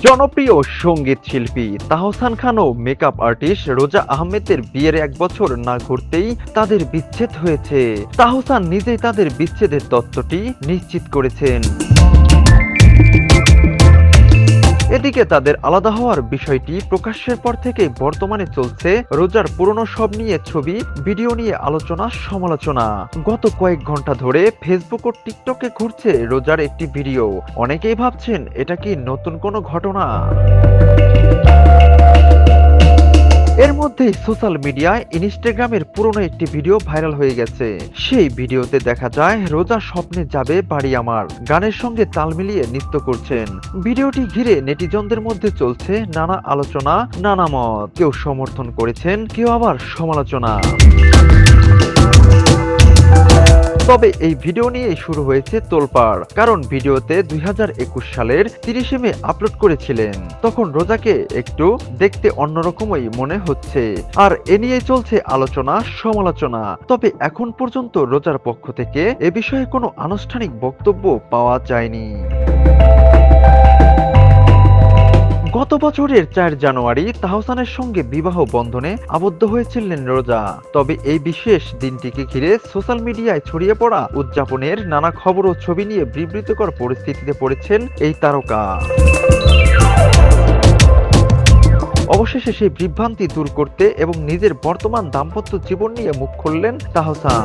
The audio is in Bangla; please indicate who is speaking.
Speaker 1: জনপ্রিয় সঙ্গীত শিল্পী তাহসান খান ও মেকআপ আর্টিস্ট রোজা আহমেদের বিয়ের 1 বছর না ঘুরতেই তাদের বিচ্ছেদ হয়েছে। তাহসান নিজেই তাদের বিচ্ছেদের তথ্যটি নিশ্চিত করেছেন। এদিকে তাদের আলাদা হওয়ার বিষয়টি প্রকাশ্যের পর থেকেই বর্তমানে চলছে রোজার পুরনো সব নিয়ে ছবি, ভিডিও নিয়ে আলোচনা সমালোচনা। গত কয়েক ঘন্টা ধরে ফেসবুক ও টিকটকে ঘুরছে রোজার একটি ভিডিও। অনেকেই ভাবছেন এটা কি নতুন কোনো ঘটনা। এর মধ্যেই সোশ্যাল মিডিয়ায় ইনস্টাগ্রামের পুরনো একটি ভিডিও ভাইরাল হয়ে গেছে। সেই ভিডিওতে দেখা যায় রোজা স্বপ্নে যাবে বাড়ি আমার গানের সঙ্গে তাল মিলিয়ে নৃত্য করছেন। ভিডিওটি ঘিরে নেটিজনদের মধ্যে চলছে নানা আলোচনা, নানা মত। কেউ সমর্থন করেছেন, কেউ আবার সমালোচনা। তবে এই ভিডিও নিয়েই শুরু হয়েছে তোলপাড়, কারণ ভিডিওতে 2021 সালের 30 মে আপলোড করেছিলেন। তখন রোজাকে একটু দেখতে অন্যরকমই মনে হচ্ছে, আর এ নিয়ে চলছে আলোচনা সমালোচনা। তবে এখন পর্যন্ত রোজার পক্ষ থেকে এ বিষয়ে কোনো আনুষ্ঠানিক বক্তব্য পাওয়া যায়নি। গত বছরের 4 জানুয়ারি তাহসানের সঙ্গে বিবাহ বন্ধনে আবদ্ধ হয়েছিলেন রোজা। তবে এই বিশেষ দিনটিকে ঘিরে সোশ্যাল মিডিয়ায় ছড়িয়ে পড়া উদযাপনের নানা খবর ও ছবি নিয়ে বিবৃতিকর পরিস্থিতিতে পড়েছেন এই তারকা। অবশেষে সেই বিভ্রান্তি দূর করতে এবং নিজের বর্তমান দাম্পত্য জীবন নিয়ে মুখ খুললেন তাহসান।